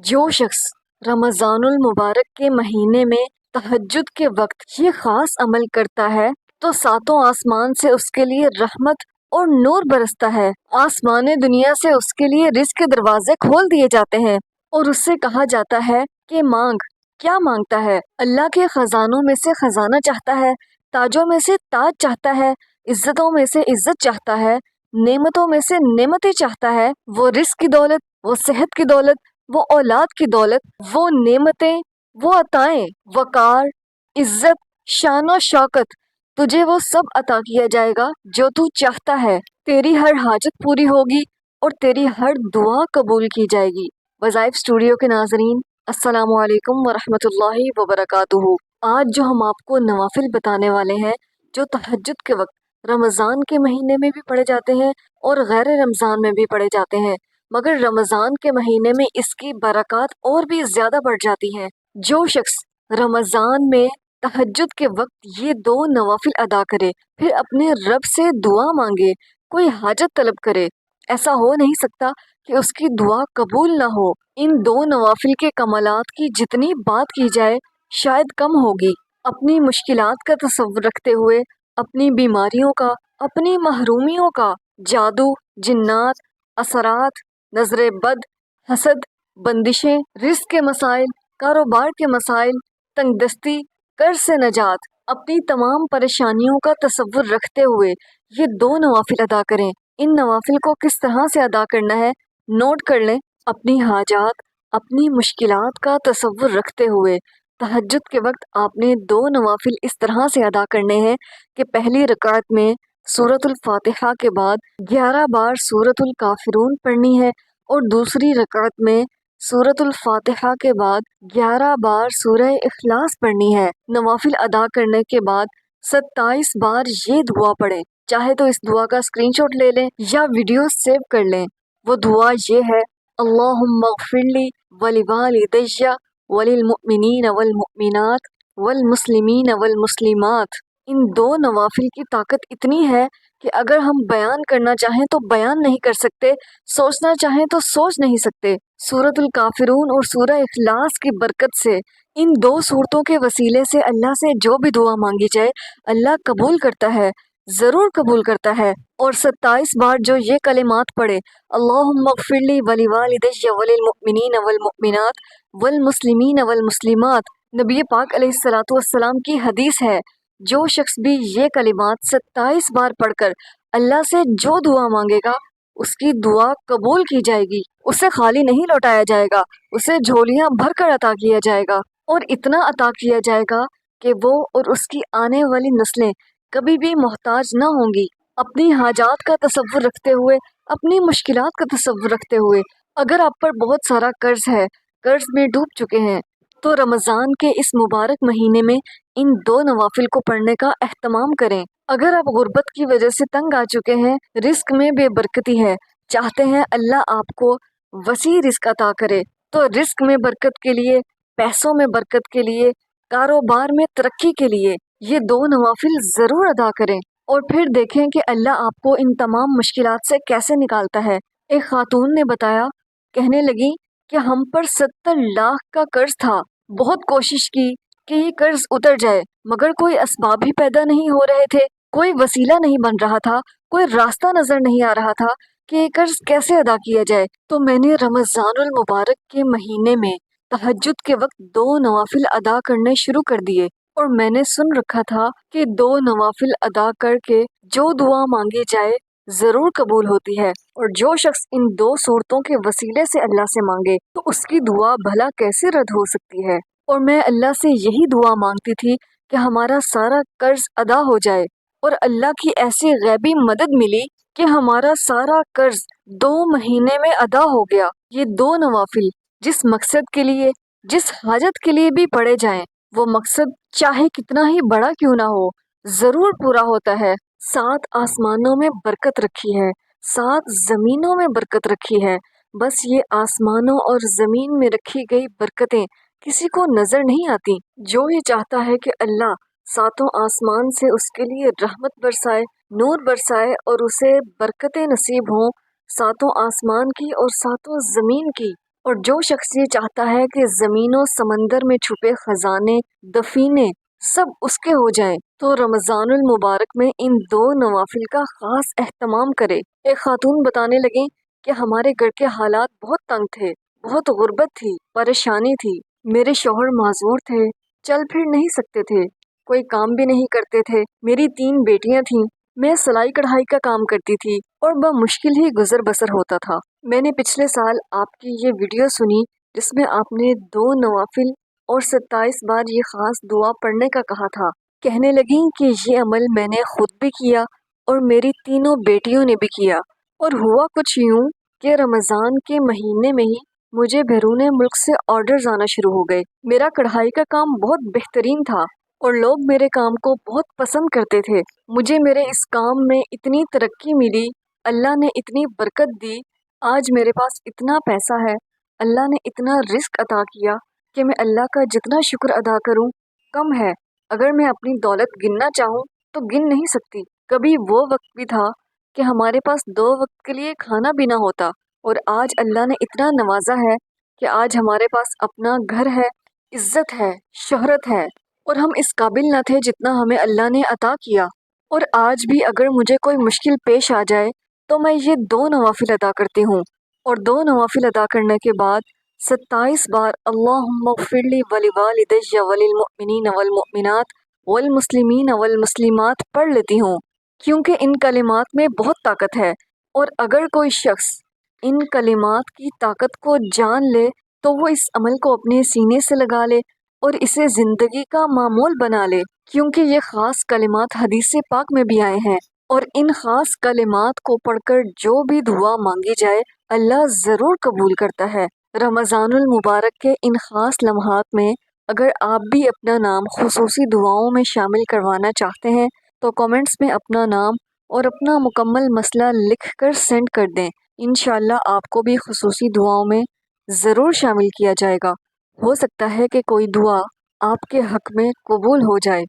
جو شخص رمضان المبارک کے مہینے میں تہجد کے وقت یہ خاص عمل کرتا ہے تو ساتوں آسمان سے اس کے لیے رحمت اور نور برستا ہے۔ آسمان دنیا سے اس کے لیے رزق کے دروازے کھول دیے جاتے ہیں اور اس سے کہا جاتا ہے کہ مانگ۔ کیا مانگتا ہے؟ اللہ کے خزانوں میں سے خزانہ چاہتا ہے، تاجوں میں سے تاج چاہتا ہے، عزتوں میں سے عزت چاہتا ہے، نعمتوں میں سے نعمتیں چاہتا ہے۔ وہ رزق کی دولت، وہ صحت کی دولت، وہ اولاد کی دولت، وہ نعمتیں، وہ عطائیں، وقار، عزت، شان و شوکت، تجھے وہ سب عطا کیا جائے گا جو تو چاہتا ہے۔ تیری ہر حاجت پوری ہوگی اور تیری ہر دعا قبول کی جائے گی۔ وظائف اسٹوڈیو کے ناظرین، السلام علیکم ورحمۃ اللہ وبرکاتہ۔ آج جو ہم آپ کو نوافل بتانے والے ہیں جو تہجد کے وقت رمضان کے مہینے میں بھی پڑھے جاتے ہیں اور غیر رمضان میں بھی پڑھے جاتے ہیں، مگر رمضان کے مہینے میں اس کی برکات اور بھی زیادہ بڑھ جاتی ہیں۔ جو شخص رمضان میں تہجد کے وقت یہ دو نوافل ادا کرے، پھر اپنے رب سے دعا مانگے، کوئی حاجت طلب کرے، ایسا ہو نہیں سکتا کہ اس کی دعا قبول نہ ہو۔ ان دو نوافل کے کمالات کی جتنی بات کی جائے شاید کم ہوگی۔ اپنی مشکلات کا تصور رکھتے ہوئے، اپنی بیماریوں کا، اپنی محرومیوں کا، جادو، جنات، اثرات، نظر بد، حسد، بندشیں، رزق کے مسائل، کاروبار کے مسائل، تنگ دستی، قرض سے نجات، اپنی تمام پریشانیوں کا تصور رکھتے ہوئے یہ دو نوافل ادا کریں۔ ان نوافل کو کس طرح سے ادا کرنا ہے نوٹ کر لیں۔ اپنی حاجات، اپنی مشکلات کا تصور رکھتے ہوئے تہجد کے وقت آپ نے دو نوافل اس طرح سے ادا کرنے ہیں کہ پہلی رکعت میں سورۃ الفاتحہ کے بعد 11 بار سورۃ الکافرون پڑھنی ہے اور دوسری رکعت میں سورۃ الفاتحہ کے بعد 11 بار سورہ اخلاص پڑھنی ہے۔ نوافل ادا کرنے کے بعد 27 بار یہ دعا پڑھیں۔ چاہے تو اس دعا کا اسکرین شاٹ لے لیں یا ویڈیو سیو کر لیں۔ وہ دعا یہ ہے: اللہم اغفر لی ولوالدی وللمؤمنین والمؤمنات والمسلمین والمسلمات۔ ان دو نوافل کی طاقت اتنی ہے کہ اگر ہم بیان کرنا چاہیں تو بیان نہیں کر سکتے، سوچنا چاہیں تو سوچ نہیں سکتے۔ سورۃ الکافرون اور سورہ اخلاص کی برکت سے، ان دو سورتوں کے وسیلے سے اللہ سے جو بھی دعا مانگی جائے اللہ قبول کرتا ہے، ضرور قبول کرتا ہے۔ اور 27 بار جو یہ کلمات پڑھے: اللہم اغفر لی ولوالدی وللمؤمنین والمؤمنات والمسلمین والمسلمات، نبی پاک علیہ الصلوۃ والسلام کی حدیث ہے، جو شخص بھی یہ کلمات 27 بار پڑھ کر اللہ سے جو دعا مانگے گا اس کی دعا قبول کی جائے گی، اسے خالی نہیں لوٹایا جائے گا، اسے جھولیاں بھر کر عطا کیا جائے گا، اور اتنا عطا کیا جائے گا کہ وہ اور اس کی آنے والی نسلیں کبھی بھی محتاج نہ ہوں گی۔ اپنی حاجات کا تصور رکھتے ہوئے، اپنی مشکلات کا تصور رکھتے ہوئے، اگر آپ پر بہت سارا قرض ہے، قرض میں ڈوب چکے ہیں، تو رمضان کے اس مبارک مہینے میں ان دو نوافل کو پڑھنے کا اہتمام کریں۔ اگر آپ غربت کی وجہ سے تنگ آ چکے ہیں، رزق میں بے برکتی ہے، چاہتے ہیں اللہ آپ کو وسیع رزق عطا کرے، تو رزق میں برکت کے لیے، پیسوں میں برکت کے لیے، کاروبار میں ترقی کے لیے یہ دو نوافل ضرور ادا کریں، اور پھر دیکھیں کہ اللہ آپ کو ان تمام مشکلات سے کیسے نکالتا ہے۔ ایک خاتون نے بتایا، کہنے لگی کہ ہم پر 70 لاکھ کا قرض تھا، بہت کوشش کی کہ یہ قرض اتر جائے، مگر کوئی اسباب ہی پیدا نہیں ہو رہے تھے، کوئی وسیلہ نہیں بن رہا تھا، کوئی راستہ نظر نہیں آ رہا تھا کہ یہ قرض کیسے ادا کیا جائے۔ تو میں نے رمضان المبارک کے مہینے میں تہجد کے وقت دو نوافل ادا کرنے شروع کر دیے، اور میں نے سن رکھا تھا کہ دو نوافل ادا کر کے جو دعا مانگی جائے ضرور قبول ہوتی ہے، اور جو شخص ان دو صورتوں کے وسیلے سے اللہ سے مانگے تو اس کی دعا بھلا کیسے رد ہو سکتی ہے۔ اور میں اللہ سے یہی دعا مانگتی تھی کہ ہمارا سارا قرض ادا ہو جائے، اور اللہ کی ایسی غیبی مدد ملی کہ ہمارا سارا قرض 2 مہینے میں ادا ہو گیا۔ یہ دو نوافل جس مقصد کے لیے، جس حاجت کے لیے بھی پڑھے جائیں، وہ مقصد چاہے کتنا ہی بڑا کیوں نہ ہو ضرور پورا ہوتا ہے۔ 7 آسمانوں میں برکت رکھی ہے، 7 زمینوں میں برکت رکھی ہے، بس یہ آسمانوں اور زمین میں رکھی گئی برکتیں کسی کو نظر نہیں آتی۔ جو یہ چاہتا ہے کہ اللہ ساتوں آسمان سے اس کے لیے رحمت برسائے، نور برسائے، اور اسے برکتیں نصیب ہوں، ساتوں آسمان کی اور ساتوں زمین کی، اور جو شخص یہ چاہتا ہے کہ زمین و سمندر میں چھپے خزانے دفینے سب اس کے ہو جائیں تو رمضان المبارک میں ان 2 نوافل کا خاص اہتمام کرے۔ ایک خاتون بتانے لگیں کہ ہمارے گھر کے حالات بہت تنگ تھے، بہت غربت تھی، پریشانی تھی، میرے شوہر معذور تھے، چل پھر نہیں سکتے تھے، کوئی کام بھی نہیں کرتے تھے، میری 3 بیٹیاں تھیں، میں سلائی کڑھائی کا کام کرتی تھی اور بمشکل ہی گزر بسر ہوتا تھا۔ میں نے پچھلے سال آپ کی یہ ویڈیو سنی جس میں آپ نے 2 نوافل اور 27 بار یہ خاص دعا پڑھنے کا کہا تھا۔ کہنے لگیں کہ یہ عمل میں نے خود بھی کیا اور میری 3 بیٹیوں نے بھی کیا، اور ہوا کچھ یوں کہ رمضان کے مہینے میں ہی مجھے بیرون ملک سے آرڈرز آنا شروع ہو گئے۔ میرا کڑھائی کا کام بہت بہترین تھا اور لوگ میرے کام کو بہت پسند کرتے تھے۔ مجھے میرے اس کام میں اتنی ترقی ملی، اللہ نے اتنی برکت دی، آج میرے پاس اتنا پیسہ ہے، اللہ نے اتنا رزق عطا کیا کہ میں اللہ کا جتنا شکر ادا کروں کم ہے۔ اگر میں اپنی دولت گننا چاہوں تو گن نہیں سکتی۔ کبھی وہ وقت بھی تھا کہ ہمارے پاس 2 وقت کے لیے کھانا بھی نہ ہوتا، اور آج اللہ نے اتنا نوازا ہے کہ آج ہمارے پاس اپنا گھر ہے، عزت ہے، شہرت ہے، اور ہم اس قابل نہ تھے جتنا ہمیں اللہ نے عطا کیا۔ اور آج بھی اگر مجھے کوئی مشکل پیش آ جائے تو میں یہ 2 نوافل ادا کرتی ہوں، اور 2 نوافل ادا کرنے کے بعد 27 بار اللہم اغفر لی ولوالدی وللمؤمنین والمؤمنات والمسلمین والمسلمات پڑھ لیتی ہوں، کیونکہ ان کلمات میں بہت طاقت ہے، اور اگر کوئی شخص ان کلمات کی طاقت کو جان لے تو وہ اس عمل کو اپنے سینے سے لگا لے اور اسے زندگی کا معمول بنا لے، کیونکہ یہ خاص کلمات حدیث پاک میں بھی آئے ہیں، اور ان خاص کلمات کو پڑھ کر جو بھی دعا مانگی جائے اللہ ضرور قبول کرتا ہے۔ رمضان المبارک کے ان خاص لمحات میں اگر آپ بھی اپنا نام خصوصی دعاؤں میں شامل کروانا چاہتے ہیں تو کامنٹس میں اپنا نام اور اپنا مکمل مسئلہ لکھ کر سینڈ کر دیں، انشاءاللہ آپ کو بھی خصوصی دعاؤں میں ضرور شامل کیا جائے گا۔ ہو سکتا ہے کہ کوئی دعا آپ کے حق میں قبول ہو جائے۔